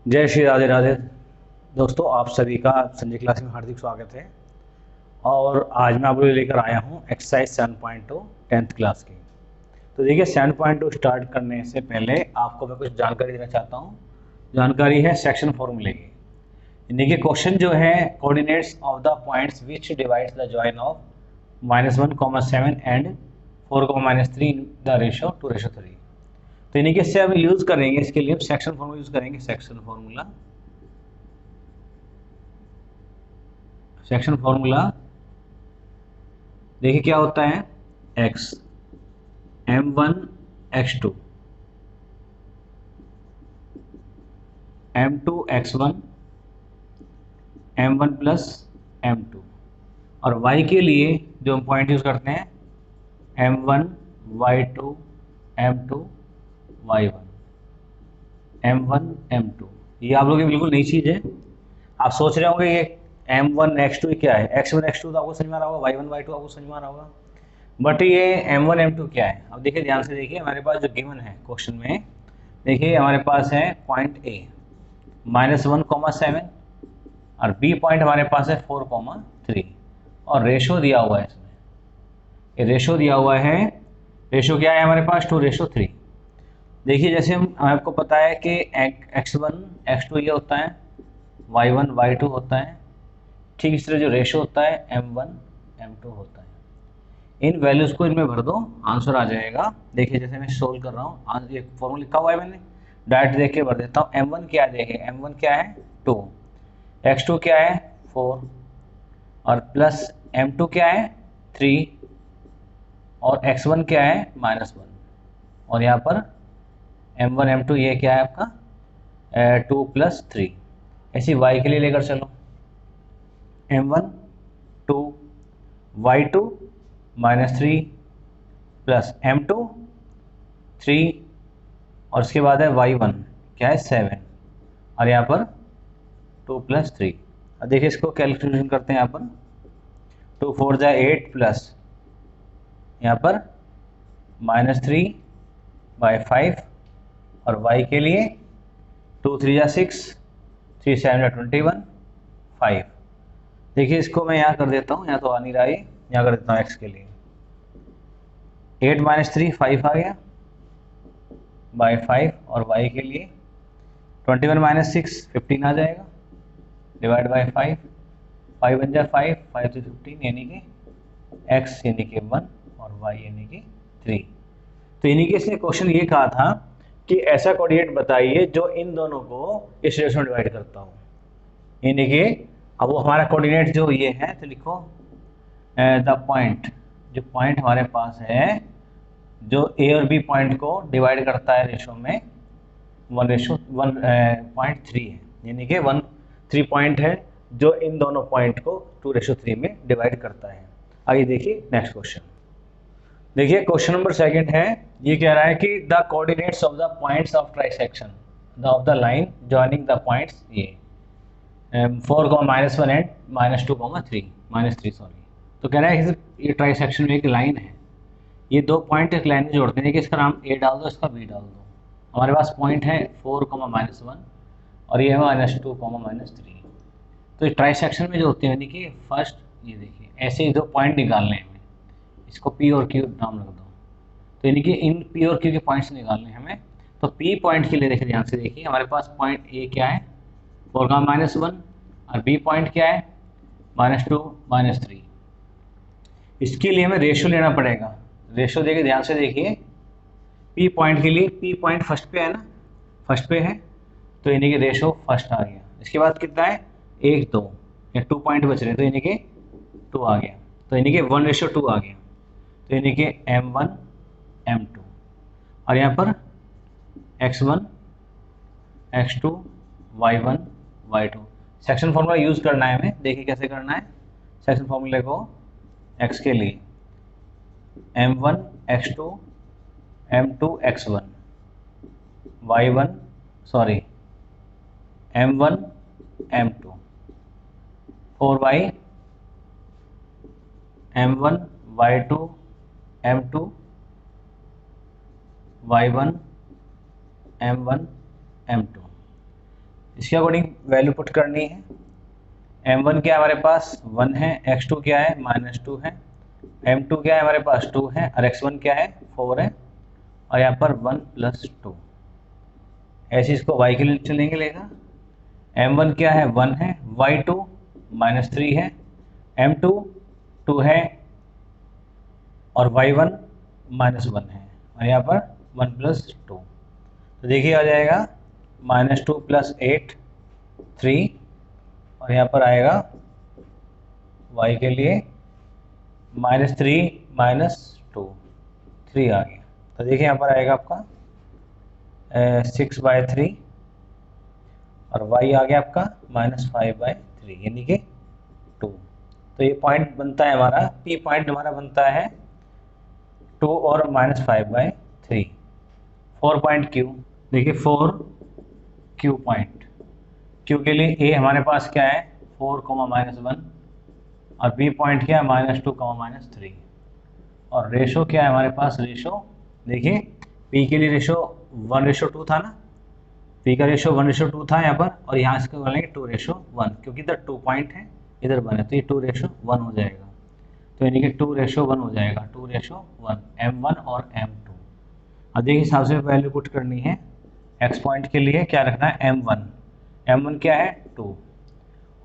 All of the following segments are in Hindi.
जय श्री राधे राधे। दोस्तों, आप सभी का संजय क्लास में हार्दिक स्वागत है। और आज मैं आप लोग लेकर आया हूँ एक्सरसाइज 7.2 10th क्लास की। तो देखिए, 7.2 स्टार्ट करने से पहले आपको मैं कुछ जानकारी देना चाहता हूँ। जानकारी है सेक्शन फॉर्मूले की। देखिए, क्वेश्चन जो है coordinates of the points which divides the join of -1,7 and 4,-3 in the ratio 2:3। तो इन्हीं के इससे हम यूज करेंगे, इसके लिए हम सेक्शन फॉर्मूला यूज करेंगे। सेक्शन फॉर्मूला देखिए क्या होता है। x m1 x2 m2 x1 m1 plus m2, और y के लिए जो हम पॉइंट यूज करते हैं m1 y2 m2 y1 m1 m2। ये आप लोगों की बिल्कुल नई चीज़ है। आप सोच रहे होंगे ये m1 x2 क्या है। x1 x2 तो आपको समझ में आ रहा होगा, y1 y2 आपको समझ में आ रहा होगा, बट ये m1 m2 क्या है। अब देखिए ध्यान से देखिए, हमारे पास जो गिवन है क्वेश्चन में, देखिए हमारे पास है पॉइंट A -1,7 और B पॉइंट हमारे पास है 4,3 और रेशो दिया हुआ है इसमें। ये रेशो दिया हुआ है। रेशो क्या है हमारे पास 2:3। देखिए जैसे हम आपको पता है कि x1 x2 ये होता है, y1 y2 होता है, ठीक इस तरह जो रेशो होता है m1 m2 होता है। इन वैल्यूज को इनमें भर दो, आंसर आ जाएगा। देखिए जैसे मैं सोल्व कर रहा हूँ, ये फॉर्मूला लिखा हुआ है मैंने, डायरेक्ट देख के भर देता हूँ। m1 क्या है, देखिए m1 क्या है 2, x2 क्या है 4 और प्लस m2 क्या है 3 और x1 क्या है -1, और यहाँ पर m1 m2 ये क्या है आपका 2 + 3। ऐसी y के लिए लेकर चलो, m1 2 y2 -3 प्लस m2 3 और उसके बाद है y1 क्या है 7 और यहाँ पर 2 + 3। अब देखिए इसको कैलकुलेशन करते हैं। यहाँ पर 2 4 जा 8 प्लस यहाँ पर -3/5 और y के लिए 2 3 जा 6 3 7 जा 21 5। देखिए इसको मैं यहाँ कर देता हूँ, यहाँ तो आ नहीं रहा है, यहाँ कर देता हूँ x के लिए 8 - 3 5 आ गया बाय 5 और y के लिए 21 - 6 15 आ जाएगा डिवाइड बाय 5 5 बन जाए 5 5 to 15 यानी कि x यानी कि 1 और y यानी कि 3। तो यानी कि इसने क्वेश्चन ये कहा था कि ऐसा कोऑर्डिनेट बताइए जो इन दोनों को इस रेशो में डिवाइड करता हो। यानी कि अब वो हमारा कोऑर्डिनेट जो ये है, तो लिखो द पॉइंट, जो पॉइंट हमारे पास है जो ए और बी पॉइंट को डिवाइड करता है रेशो में 1:1.3 है, यानी कि 3 पॉइंट है जो इन दोनों पॉइंट को 2:3 में डिवाइड करता है। आइए देखिए नेक्स्ट क्वेश्चन। देखिए क्वेश्चन नंबर सेकंड है, ये कह रहा है कि the coordinates of the points of trisection of the line joining the points ये 4, -1 एंड -2, -3 सॉरी। तो कह रहा है कि ये ट्राइसेक्शन में एक लाइन है, ये दो पॉइंट एक लाइन में जोड़ते हैं कि इसका नाम ए डाल दो, इसका बी डाल दो। हमारे पास पॉइंट है 4, -1 और ये है -2, -3। तो ये ट्राइसेक्शन में जो होते हैं, यानी कि फर्स्ट ये देखिए ऐसे ही दो पॉइंट निकालने हैं हमें, इसको पी और क्यू नाम रख दो। तो यानी कि इन पी और क्यू के पॉइंट्स निकालने हैं हमें। तो पी पॉइंट के लिए देखिए ध्यान से देखिए, हमारे पास पॉइंट ए क्या है 4, -1 और बी पॉइंट क्या है -2, -3। इसके लिए हमें रेशो लेना पड़ेगा। रेशो देखिए ध्यान से देखिए, पी पॉइंट के लिए पी पॉइंट फर्स्ट पे है ना, फर्स्ट पे है, तो यानी कि रेशो फर्स्ट आ गया। इसके बाद कितना है 1 2 या 2 पॉइंट बच रहे हैं, तो यानी कि 2 आ गया, तो यानी कि 1:2 आ गया। तो यानी कि m1 m2 और यहाँ पर x1 x2 y1 y2। Section formula use करना है हमें। देखिए कैसे करना है सेक्शन फॉर्मूले को। x के लिए m1 x2 m2 x1 y1 sorry m1 m2 4y m1 y2 m2 y1 m1 m2। इसके अकॉर्डिंग वैल्यू पुट करनी है। m1 क्या है हमारे पास 1 है, x2 क्या है -2 है, m2 क्या है हमारे पास 2 है और x1 क्या है 4 है और यहाँ पर 1 + 2। ऐसे इसको y के लिए चलेंगे लेगा। m1 क्या है 1 है, y2 -3 है, m2 2 है और y1 -1 है और यहाँ पर 1 + 2। तो देखिए आ जाएगा -2 + 8 3 और यहाँ पर आएगा y के लिए -3 - 2 3 आ गया। तो देखिए यहाँ पर आएगा आपका 6/3 और y आ गया आपका -5/3 यानी कि 2। तो ये पॉइंट बनता है हमारा P पॉइंट हमारा बनता है 2 और -5/3। 4 पॉइंट Q, देखिए 4 Q पॉइंट, Q के लिए A हमारे पास क्या है 4, -1 और B पॉइंट क्या है -2, -3 और रेशो क्या है हमारे पास, रेशो देखिए P के लिए रेशो 1:2 था ना, P का रेशो 1:2 था यहाँ पर और यहाँ इसको बोलेंगे 2:1 क्योंकि इधर 2 पॉइंट है इधर 1 है तो ये 2:1 हो जाएगा। तो यानी कि 2:1 हो जाएगा, 2:1 m1 और m2। अब देखिए हिसाब से वैल्यू पुट करनी है। x पॉइंट के लिए क्या रखना है m1 क्या है 2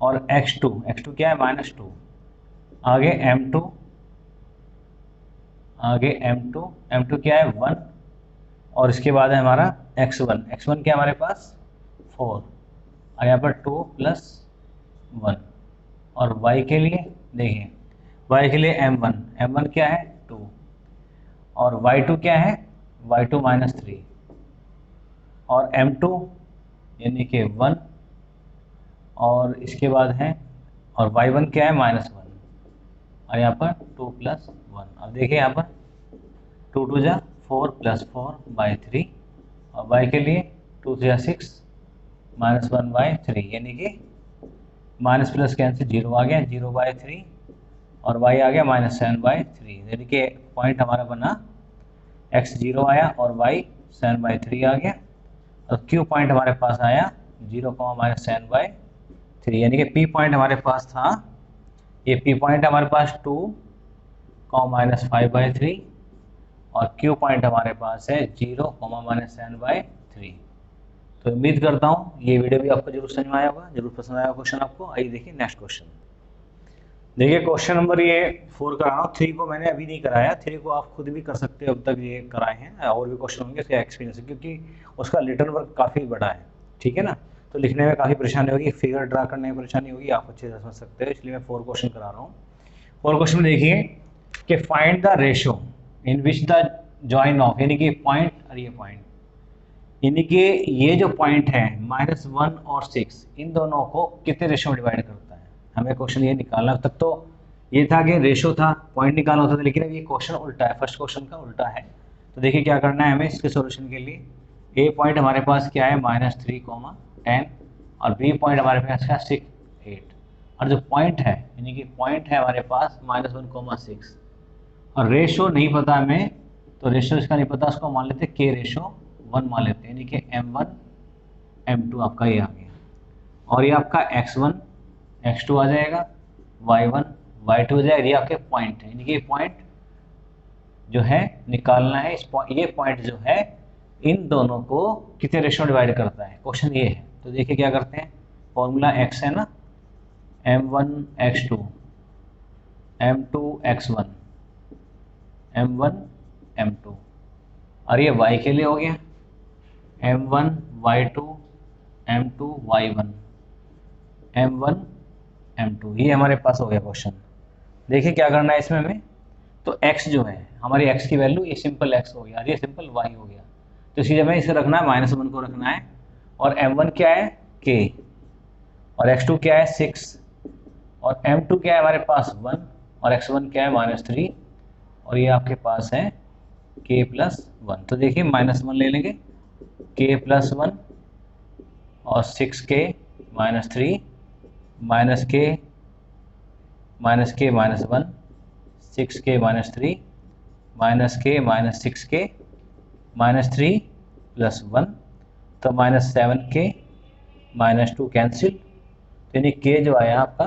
और x2 क्या है -2, आगे m2 क्या है 1 और इसके बाद है हमारा x1 क्या है हमारे पास 4 और यहाँ पर 2 + 1 और y के लिए देखिए y के लिए m1 क्या है 2 और y2 क्या है y2 -3 और m2 यानी कि 1 और इसके बाद है और y1 क्या है -1 और यहाँ पर 2 + 1। अब देखिए यहाँ पर 2 × 2 = 4 + 4/3 और y के लिए 2 × 3 = 6 -1/3 यानी कि माइनस प्लस कैंसिल 0 आ गया 0/3 और y आ गया -7/3 यानी कि पॉइंट हमारा बना x 0 आया और y 7/3 आ गया और q पॉइंट हमारे पास आया 0, -7/3 यानी कि p पॉइंट हमारे पास था, ये p पॉइंट हमारे पास 2, -5/3 और q पॉइंट हमारे पास है 0, -7/3। तो उम्मीद करता हूँ ये वीडियो भी आपको जरूर समझ में आया होगा, जरूर पसंद आया क्वेश्चन आपको। आइए देखिए नेक्स्ट क्वेश्चन। देखिए क्वेश्चन नंबर ये 4 करा रहा हूँ, 3 को मैंने अभी नहीं कराया, 3 को आप खुद भी कर सकते हो, अब तक ये कराए हैं और भी क्वेश्चन होंगे इसका एक्सपीरियंस है क्योंकि उसका रिटर्न वर्क काफ़ी बड़ा है, ठीक है ना। तो लिखने में काफ़ी परेशानी होगी, फिगर ड्रा करने में परेशानी होगी, आप अच्छे से समझ सकते हो, इसलिए मैं 4 क्वेश्चन करा रहा हूँ। 4 क्वेश्चन में देखिए कि find the ratio in which the join of, यानी कि पॉइंट और ये पॉइंट, यानी कि ये जो पॉइंट है -1 और 6 इन दोनों को कितने रेशो में डिवाइड करता है, हमें क्वेश्चन ये निकालना। अब तक तो ये था कि रेशो था, पॉइंट निकालना होता था, लेकिन अब ये क्वेश्चन उल्टा है, फर्स्ट क्वेश्चन का उल्टा है। तो देखिए क्या करना है हमें इसके सॉल्यूशन के लिए। ए पॉइंट हमारे पास क्या है -3, 10 और बी पॉइंट हमारे पास क्या 6, 8 और जो पॉइंट है यानी कि पॉइंट है हमारे पास -1, 6 और रेशो नहीं पता हमें, तो रेशो इसका नहीं पता, उसको मान लेते के रेशो 1 मान लेते हैं, यानी कि m1 m2 आपका ये आ गया और ये आपका x1 x2 आ जाएगा, y1 y2 हो जाएगा, ये आपके पॉइंट है, यानी कि पॉइंट जो है निकालना है, ये पॉइंट जो है इन दोनों को कितने रेशो डिवाइड करता है, क्वेश्चन ये है। तो देखिए क्या करते हैं, फॉर्मूला x है ना, m1 x2 m2 x1 m1 m2 और ये y के लिए हो गया m1 y2 m2 y1 m1 m2, ये हमारे पास हो गया क्वेश्चन। देखिए क्या करना है इसमें हमें, तो x जो है हमारी x की वैल्यू ये सिंपल x हो गया और ये सिंपल y हो गया, तो इसी जगह इसे रखना है -1 को रखना है और m1 क्या है k और x2 क्या है 6 और m2 क्या है हमारे पास 1 और x1 क्या है -3 और ये आपके पास है k + 1। तो देखिए -1 ले लेंगे, k + 1 और 6k - 3 -k -1 6k - 3 -k - 6k - 3 + 1 तो -7k -2 कैंसिल, तो यानी k जो आया आपका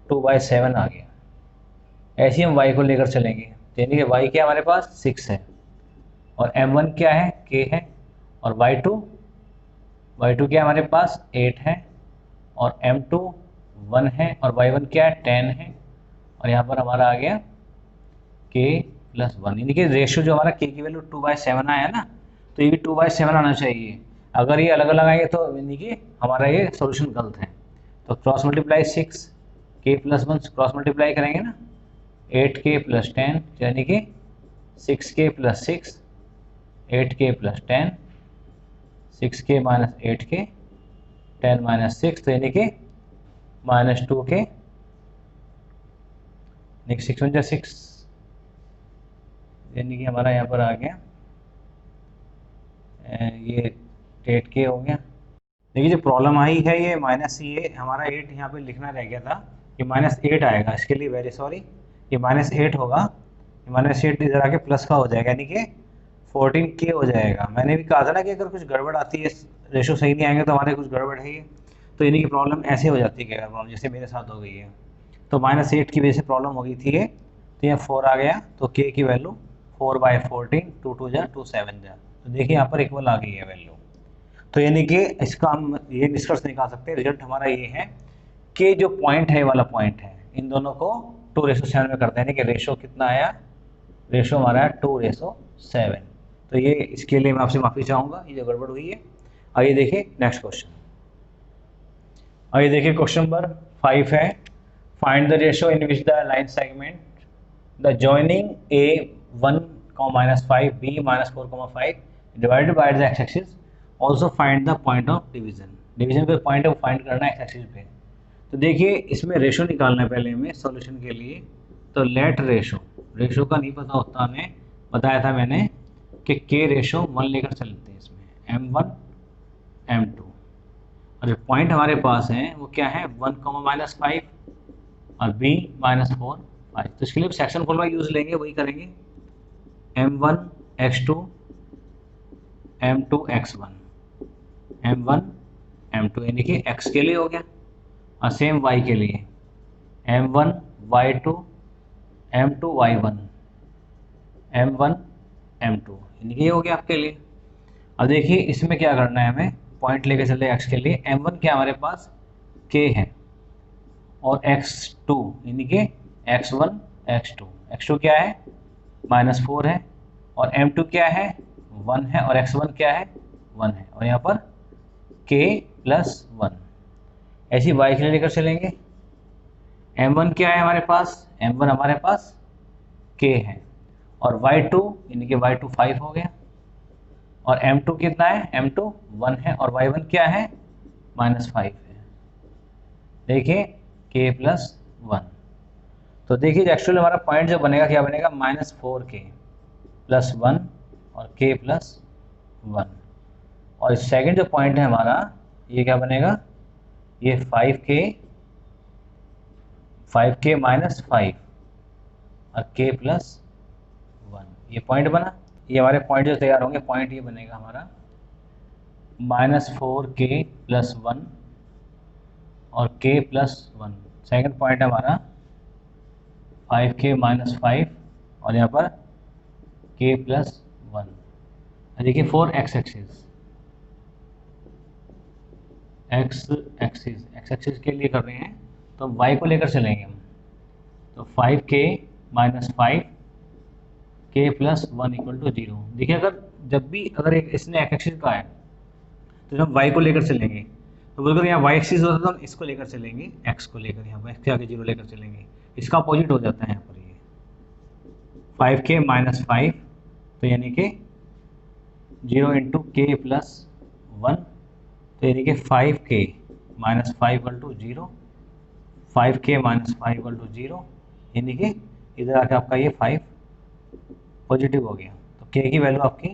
2/7 आ गया। ऐसे ही हम y को लेकर चलेंगे, तो यानी कि y क्या हमारे पास 6 है, और m1 क्या है, k है, और y2 क्या है हमारे पास 8 है, और m2 1 है, और y1 क्या है 10 है, और यहाँ पर हमारा आ गया k + 1, यानी कि रेशियो जो हमारा k की वैल्यू 2/7 आया ना, तो ये भी 2/7 आना चाहिए। अगर ये अलग अलग आएंगे तो यानी कि हमारा ये सॉल्यूशन गलत है। तो cross multiply 6 k + 1 cross multiply करेंगे ना, 8k + 10 यानी कि 6k + 6, 8k + 10, 6k - 8k, 10 - 6, तो यानी कि -2k, 6 × 6, यानी कि हमारा यहाँ पर आ गया ये 8k हो गया। देखिए जो प्रॉब्लम आई है ये ये हमारा 8 यहाँ पे लिखना रह गया था, ये -8 आएगा, इसके लिए वेरी सॉरी, ये -8 होगा, -8 इधर आके प्लस का हो जाएगा, यानी कि 14k हो जाएगा। मैंने भी कहा था ना कि अगर कुछ गड़बड़ आती है, रेशो सही नहीं आएंगे तो हमारे कुछ गड़बड़ है ये, तो यानी कि प्रॉब्लम ऐसे हो जाती है, प्रॉब्लम जैसे मेरे साथ हो गई है। तो -8 की वजह से प्रॉब्लम हो गई थी ये, तो यहाँ 4 आ गया, तो k की वैल्यू 4/14, 2 2 जा 2 7 जा, तो देखिए यहाँ पर इक्वल आ गई है वैल्यू। तो यानी कि इसका हम ये निष्कर्ष निकाल सकते हैं, रिजल्ट हमारा ये है कि जो पॉइंट है, ये वाला पॉइंट है, इन दोनों को 2:7 में करते हैं, यानी कि रेशो कितना आया, रेशो हमारा है 2:7। तो ये इसके लिए मैं आपसे माफ़ी चाहूँगा, ये जो गड़बड़ हुई है। आइए देखिए नेक्स्ट क्वेश्चन। आइए देखिए क्वेश्चन नंबर 5 है, find the ratio in which the line segment the joining a1, -5 b, -4, 5 divided by the x axis, also find the point of division. Division पे पॉइंट है वो फाइंड करना है एक्स एक्सिस पे। तो देखिए इसमें रेशो निकालना है पहले हमें सॉल्यूशन के लिए, तो लेट रेशो का नहीं पता होता, हमें बताया था मैंने कि k रेशो 1 लेकर चलते हैं इसमें, m1 m2, और जो पॉइंट हमारे पास है वो क्या है 1, -5 और b, -4, 5। तो इसके लिए सेक्शन फॉर्मूला यूज लेंगे, वही करेंगे, m1 x2 m2 x1, m1 m2 यानी कि x के लिए हो गया, और सेम y के लिए m1 y2 m2 y1, m1 m2 यानी कि ये हो गया आपके लिए। अब देखिए इसमें क्या करना है, हमें पॉइंट लेके चले x के लिए, m1 क्या हमारे पास k है, और x2 यानी कि x1 x2 क्या है -4 है, और m2 क्या है 1 है, और x1 क्या है 1 है, और यहाँ पर k + 1। ऐसी y के लिए लेकर चलेंगे, m1 क्या है हमारे पास, m1 हमारे पास k है, और y2 यानी कि y2 5 हो गया, और m2 कितना है, m2 1 है, और y1 क्या है -5 है। देखिए k + 1, तो देखिए एक्चुअली हमारा पॉइंट जो बनेगा क्या बनेगा, -4k + 1 और k + 1, और सेकंड जो पॉइंट है हमारा ये क्या बनेगा, ये 5k -5 और k + 1, ये पॉइंट बना। ये हमारे पॉइंट जो तैयार होंगे, पॉइंट ये बनेगा हमारा -4k + 1 और k + 1। सेकंड पॉइंट है हमारा 5k -5 और यहाँ पर k + 1। देखिए फॉर एक्स एक्सिस के लिए कर रहे हैं, तो y को लेकर चलेंगे हम, तो 5k -5 k + 1 = 0। देखिए जब भी अगर एक इसने एक्स एक्सिस का है तो जब y को लेकर चलेंगे, तो बोलकर यहाँ y एक्सिस होता है तो हम इसको लेकर चलेंगे, x को लेकर, यहाँ पर x के आगे 0 लेकर चलेंगे, इसका अपोजिट हो जाता है यहाँ पर ये 5k -5, तो यानी कि 0 × k + 1, तो यानी कि 5k -5 = 0, 5k -5 = 0, यानी कि इधर आके आपका ये 5 पॉजिटिव हो गया, तो k की वैल्यू आपकी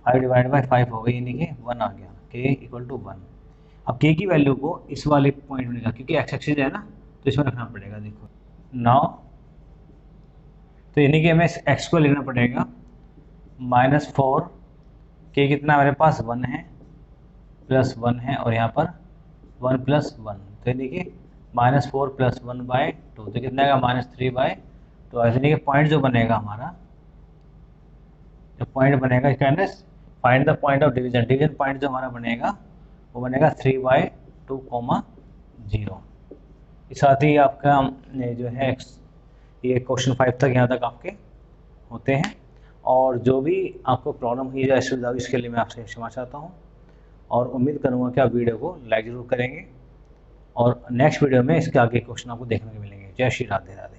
5/5 हो गई, यानी कि 1 आ गया, k = 1। अब k की वैल्यू को इस वाले पॉइंट में, क्योंकि एक्स एक्सिस है ना तो इसमें रखना पड़ेगा। देखो नाउ, तो यानी कि हमें x को लेना पड़ेगा -4, k कितना हमारे पास 1 है + 1 है, और यहाँ पर 1 + 1, तो ये देखिए -4 + 1/2, तो कितना आएगा -3/2। तो ऐसे देखिए पॉइंट जो बनेगा हमारा, जो पॉइंट बनेगा इसका है find the point of division, division point जो हमारा बनेगा वो बनेगा 3/2, 0। इस साथ ही आपका ये जो है ये क्वेश्चन 5 तक यहाँ तक आपके होते हैं। और जो भी आपको प्रॉब्लम हुई है इसके लिए मैं आपसे क्षमा चाहता हूँ, और उम्मीद करूँगा कि आप वीडियो को लाइक ज़रूर करेंगे, और नेक्स्ट वीडियो में इसके आगे क्वेश्चन आपको देखने को मिलेंगे। जय श्री राधे राधे।